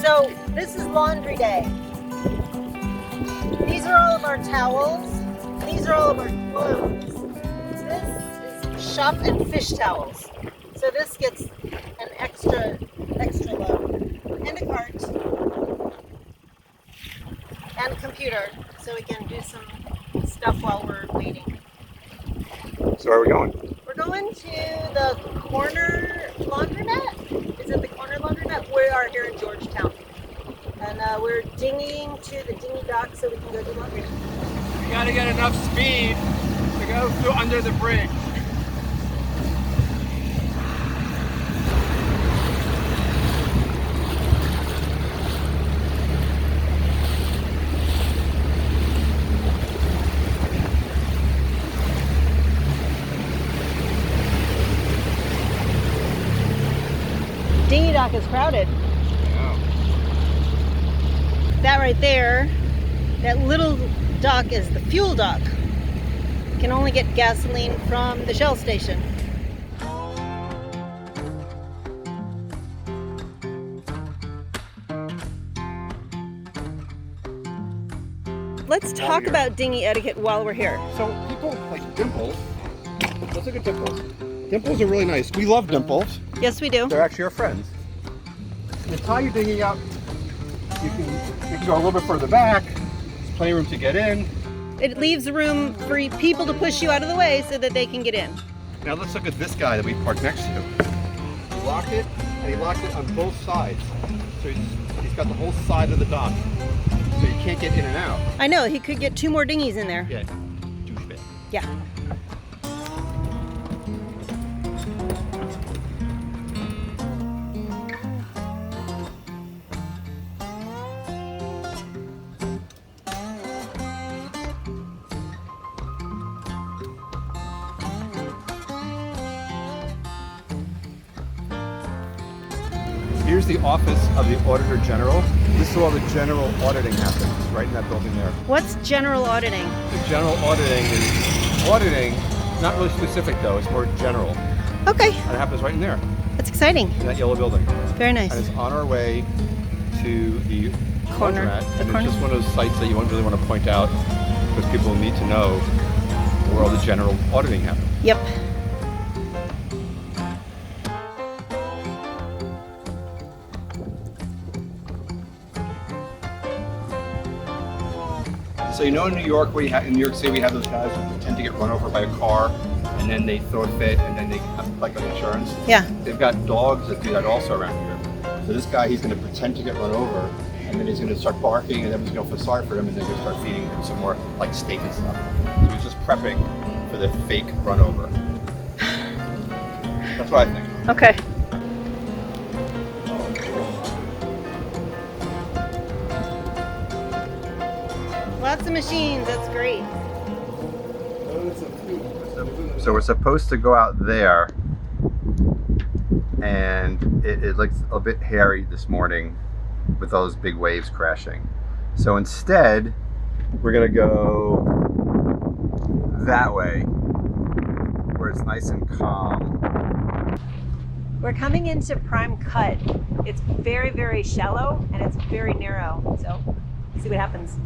So this is laundry day. These are all of our towels. These are all of our clothes. This is shop and fish towels. So this gets an extra load. And a cart. And a computer, so we can do some stuff while we're waiting. So where are we going? We're going to the corner laundromat. Is it the corner laundromat? We are here in Georgetown. And we're dinghying to the dinghy dock so we can go do laundry. We gotta get enough speed to go through under the bridge. Dinghy dock is crowded. Yeah. That right there, that little dock is the fuel dock. You can only get gasoline from the Shell station. Let's talk about dinghy etiquette while we're here. So people like Dimples. Let's look at Dimples. Dimples are really nice. We love Dimples. Yes, we do. They're actually our friends. You tie your dinghy up. You can go a little bit further back. There's plenty of room to get in. It leaves room for people to push you out of the way so that they can get in. Now let's look at this guy that we parked next to. He locked it, and he locked it on both sides. So he's got the whole side of the dock. So you can't get in and out. I know, he could get 2 more dinghies in there. Yeah, douchebag. Yeah. Here's the office of the Auditor General. This is where all the general auditing happens, right in that building there. What's general auditing? The general auditing is auditing, not really specific though, it's more general. Okay, And it happens right in there, that's exciting. in that yellow building. Very nice. And it's on our way to the Corner. laundromat, The and corner. it's just one of those sites that you wouldn't really want to point out because people need to know where all the general auditing happens. Yep. So you know in New York, in New York City, we have those guys who tend to get run over by a car, and then they throw a fit, and then they have like an insurance. Yeah. They've got dogs that do that also around here. So this guy, he's going to pretend to get run over, and then he's going to start barking, and then he's going to feel sorry for him, and then he'll start feeding him some more like steak and stuff. So he's just prepping for the fake run over. That's what I think. Okay. Lots of machines, that's great. So we're supposed to go out there, and it looks a bit hairy this morning with those big waves crashing. So instead, we're gonna go that way, where it's nice and calm. We're coming into Prime Cay. It's very, very shallow and it's very narrow. So, see what happens.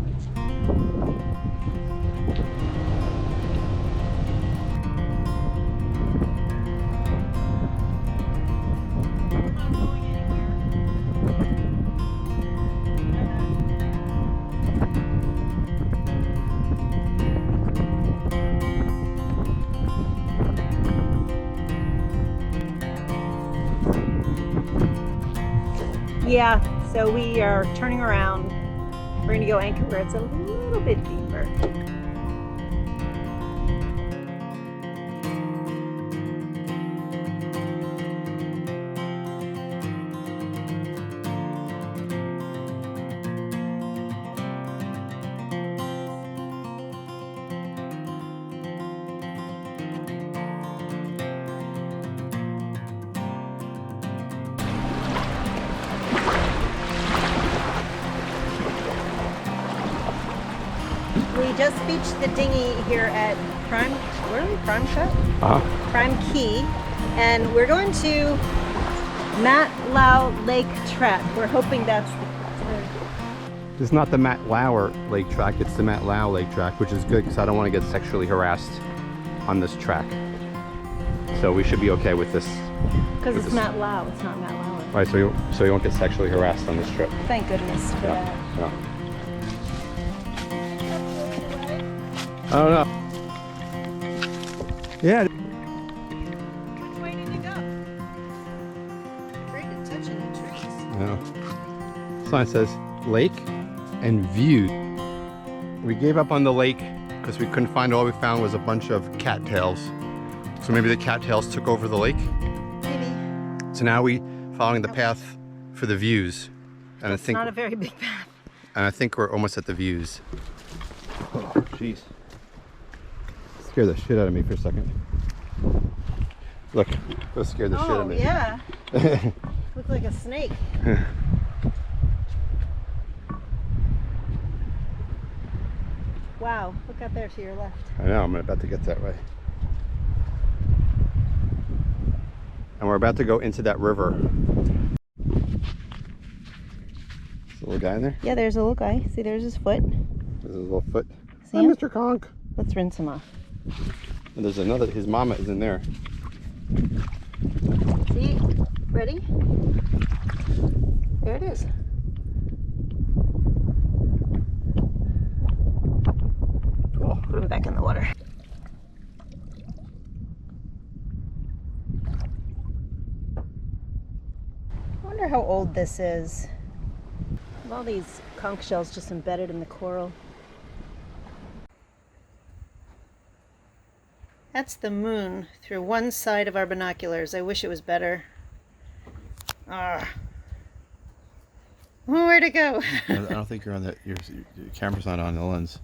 Yeah, so we are turning around. We're going to go anchor where it's a little bit deeper. We just beached the dinghy here at Prime Cay, and we're going to Mat Lao Lake Track. We're hoping that's the This is not the Matt Lauer lake track, it's the Matt Lau lake track, which is good because I don't want to get sexually harassed on this track. So we should be okay with this. Because it's Matt Lau, it's not Matt Lauer. Right, so you won't get sexually harassed on this trip. Thank goodness for that. Yeah. I don't know. Yeah. Which way did you go? Great at touching the trees. Yeah. Sign says lake and view. We gave up on the lake because we couldn't find, all we found was a bunch of cattails. So maybe the cattails took over the lake? Maybe. So now we following the path for the views. And It's not a very big path. And I think we're almost at the views. Oh, jeez. Scared the shit out of me for a second. Look, that scared the shit out of me. Oh, yeah. Looked like a snake. Wow, look out there to your left. I know, I'm about to get that way. And we're about to go into that river. Is a little guy in there? Yeah, there's a little guy. See, there's his foot. There's a little foot. See Hi, him? Mr. Conk. Let's rinse him off. And there's another, his mama is in there. See? Ready? There it is. Cool. Put him back in the water. I wonder how old this is. All these conch shells just embedded in the coral. That's the moon through one side of our binoculars. I wish it was better. Ah. Where'd it go? I don't think you're on that. Your camera's not on the lens.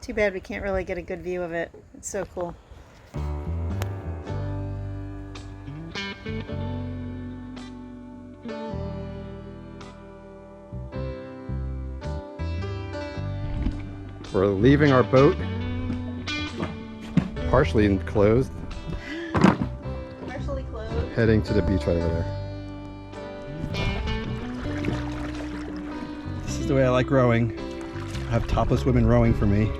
Too bad we can't really get a good view of it. It's so cool. We're leaving our boat, partially enclosed, Partially closed. heading to the beach right over there. This is the way I like rowing. I have topless women rowing for me.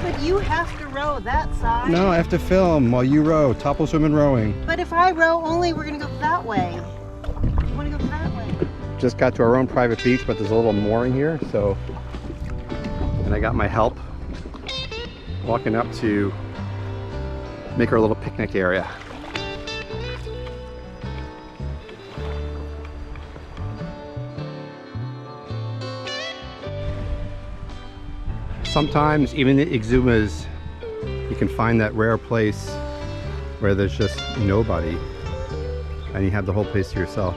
But you have to row that side. No, I have to film while you row. Topless women rowing. But if I row only, we're gonna go that way. You wanna go that way? Just got to our own private beach, but there's a little mooring here, so. And I got my help walking up to make our little picnic area. Sometimes even the Exumas, you can find that rare place where there's just nobody and you have the whole place to yourself.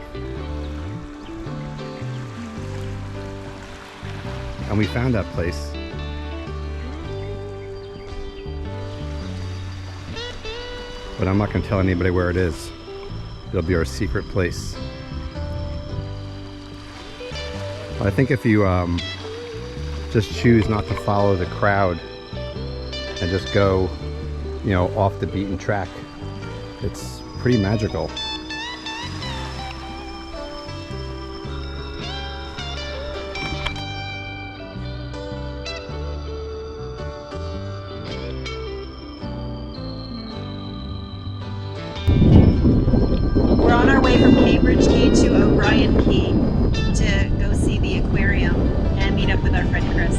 And we found that place. But I'm not going to tell anybody where it is. It'll be our secret place. I think if you just choose not to follow the crowd and just go, you know, off the beaten track, it's pretty magical. We're on our way from Cambridge Cay to O'Brien Cay to go see the aquarium and meet up with our friend Chris.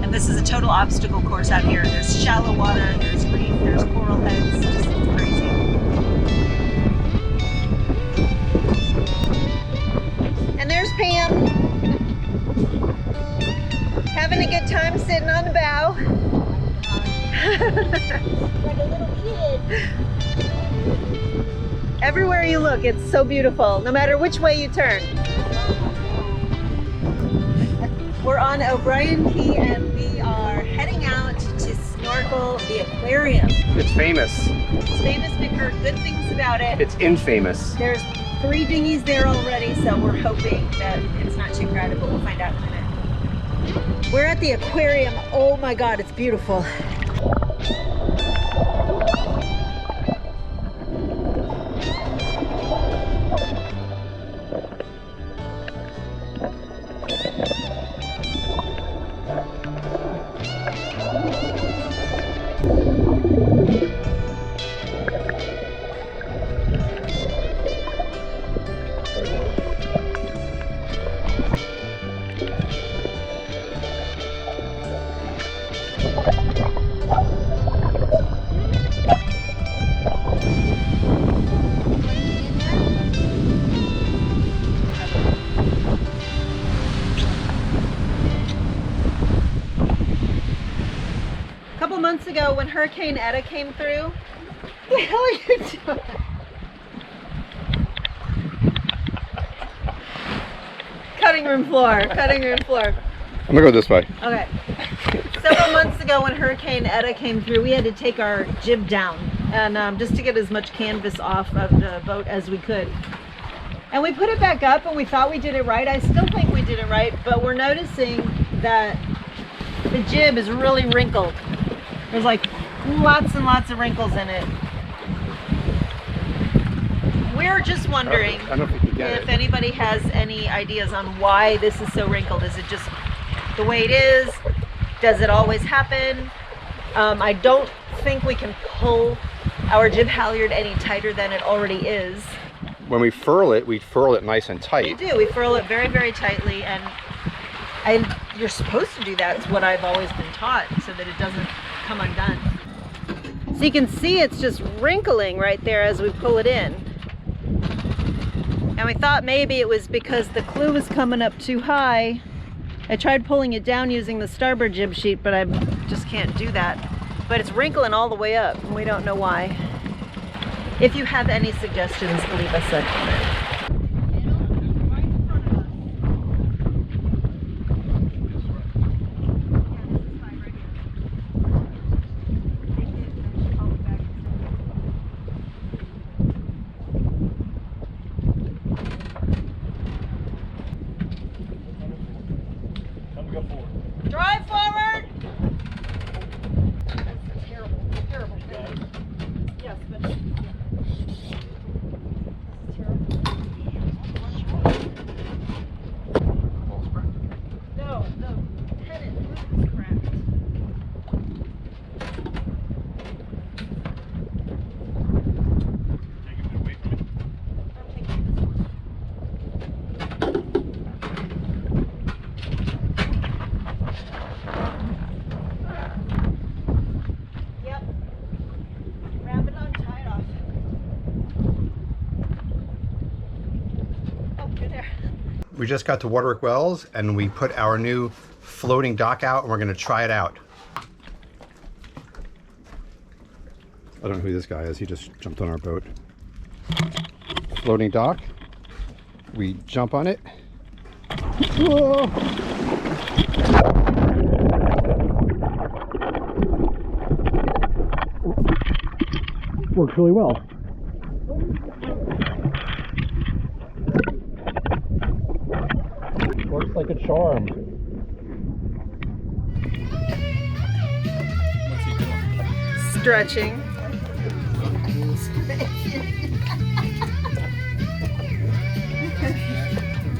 And this is a total obstacle course out here. There's shallow water, there's reef, there's coral heads. Just crazy. And there's Pam. Having a good time sitting on the bow. Like a little kid. Everywhere you look, it's so beautiful, no matter which way you turn. We're on O'Brien Cay and we are heading out to snorkel the aquarium. It's famous. It's famous, we've heard good things about it. It's infamous. There's 3 dinghies there already, so we're hoping that it's not too crowded, but we'll find out in a minute. We're at the aquarium. Oh my God, it's beautiful. when Hurricane Eta came through, what the hell are you doing? Cutting room floor, cutting room floor. I'm gonna go this way. Okay. Several months ago when Hurricane Eta came through, we had to take our jib down and just to get as much canvas off of the boat as we could. And we put it back up and we thought we did it right. I still think we did it right, but we're noticing that the jib is really wrinkled. There's like lots and lots of wrinkles in it. We're just wondering I don't know if you can get if it. anybody has any ideas on why this is so wrinkled. Is it just the way it is? Does it always happen? I don't think we can pull our jib halyard any tighter than it already is. When we furl it nice and We tight. do. We furl it very, very tightly, and you're supposed to do that. It's what I've always been taught, so that it doesn't come undone. So you can see it's just wrinkling right there as we pull it in. And we thought maybe it was because the clew was coming up too high. I tried pulling it down using the starboard jib sheet, but I just can't do that. But it's wrinkling all the way up, and we don't know why. If you have any suggestions, leave us a comment. Drive forward! That's terrible, terrible. Yes, but no, the pennant is cracked. Yep. Wrap it on, tie it off. Oh, you're there. We just got to Warderick Wells and we put our new floating dock out and we're gonna try it out. I don't know who this guy is, he just jumped on our boat. Floating dock. We jump on it. Whoa. Works really well. Works like a charm. What's he doing? Stretching.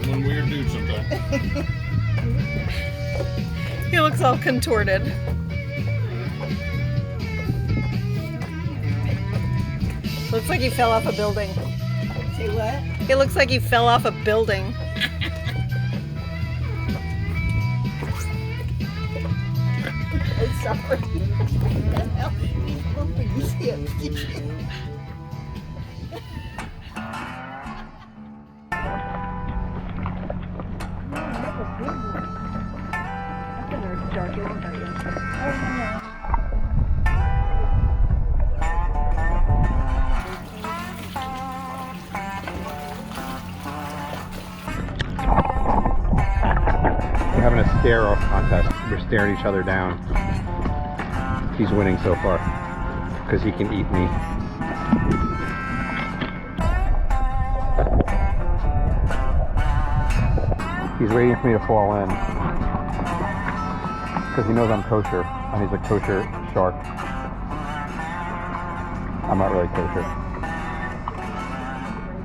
One weird dude sometimes. He looks all contorted. Looks like he fell off a building. Say what? He looks like he fell off a building. I'm sorry. What the hell? You see it. We're having a stare-off contest. We're staring each other down. He's winning so far because he can eat me. He's waiting for me to fall in because he knows I'm kosher and he's a kosher shark. I'm not really kosher,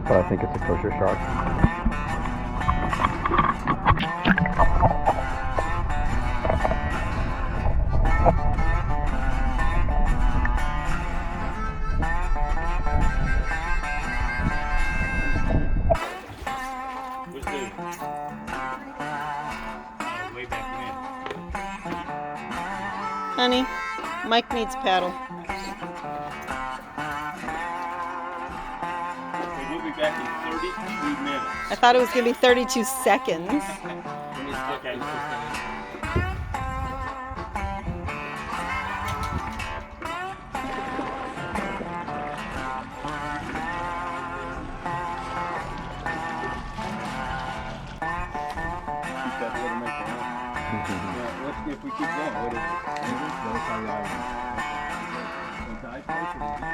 but I think it's a kosher shark. What's the way back Honey, Mike needs paddle. when? We'll be back in 32 minutes. I thought it was going to be 32 seconds. Okay.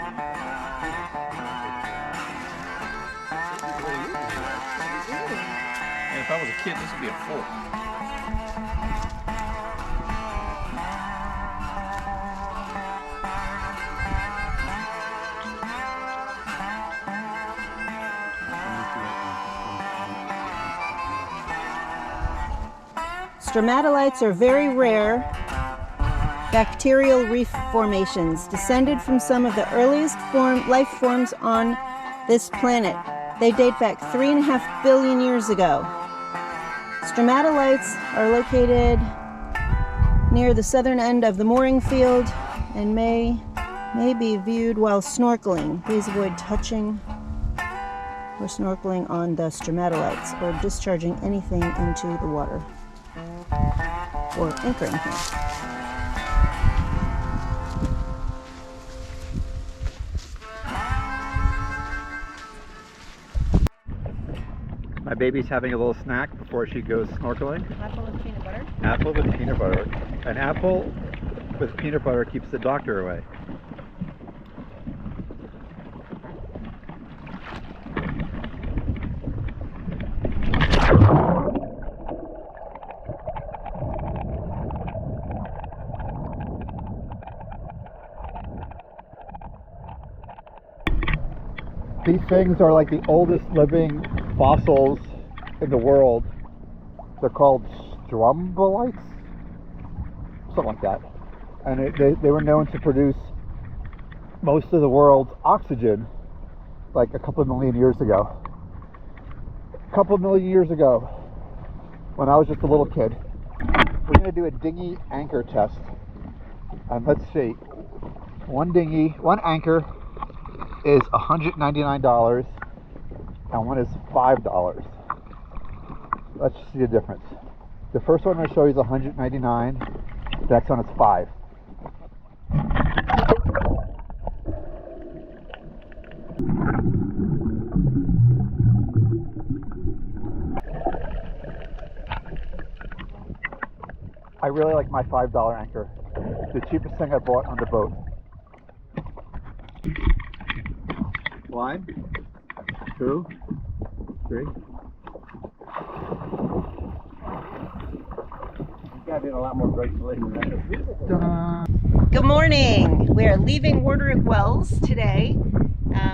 And if I was a kid, this would be a fork. Stromatolites are very rare bacterial reef formations, descended from some of the earliest life forms on this planet. They date back 3.5 billion years ago. Stromatolites are located near the southern end of the mooring field and may be viewed while snorkeling. Please avoid touching or snorkeling on the stromatolites or discharging anything into the water or anchoring here. My baby's having a little snack before she goes snorkeling. Apple with peanut butter. Apple with peanut butter. An apple with peanut butter keeps the doctor away. These things are like the oldest living fossils in the world. They're called strombolites, something like that. And they were known to produce most of the world's oxygen like a couple million years ago. A couple million years ago, when I was just a little kid. We're going to do a dinghy anchor test. And let's see, one anchor is $199 and one is $5. Let's see the difference. The first one I show you is $199. The next one is $5. I really like my $5 anchor. It's the cheapest thing I bought on the boat. 1, 2, 3. Got in a lot more gracefully than that. Good morning. We are leaving Warderick Wells today.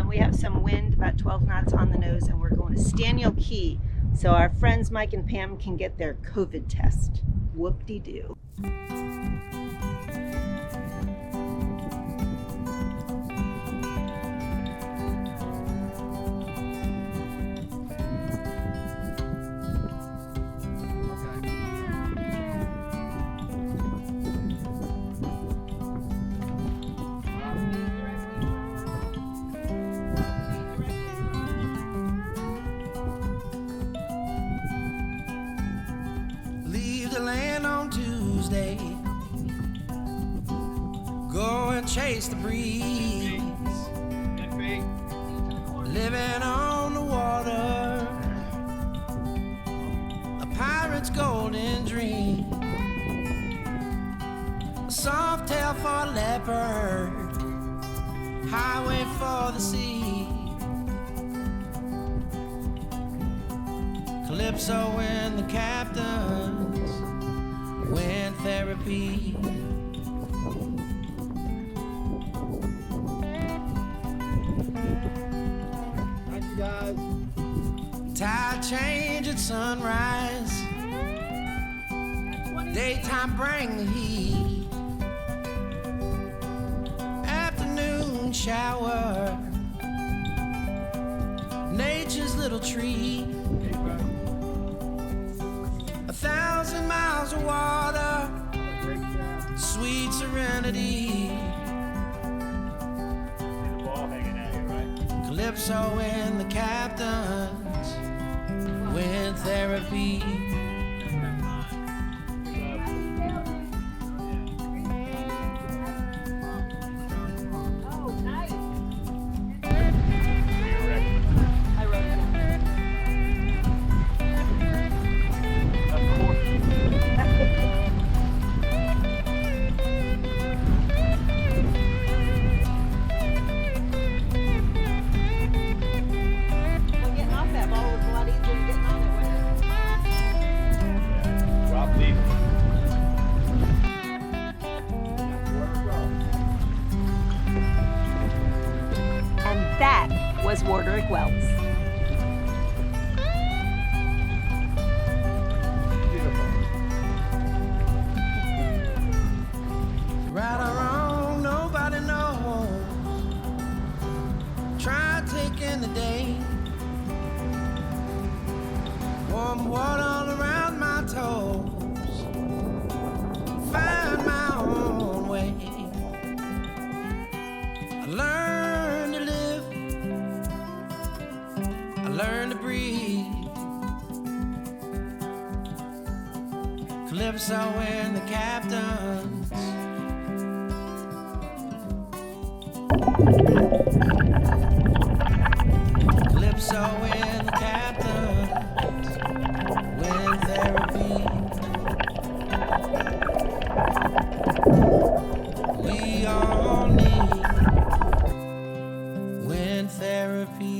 We have some wind, about 12 knots on the nose, and we're going to Staniel Cay so our friends Mike and Pam can get their COVID test. Whoop-de-doo. Go and chase the breeze, living on the water, a pirate's golden dream, a soft tail for a leopard, highway for the sea, calypso when the captains win therapy. Tide change at sunrise, daytime bring the heat, afternoon shower, nature's little treat, 1,000 miles of water, sweet serenity, calypso and the captains win therapy. was Warderick Wells. Right or wrong, nobody knows. Try taking the day. Warm water all around my toes. Find my own way. I learned to live. I learned to breathe. Calypso and the captains. Calypso and the captains with therapy. We all need wind therapy.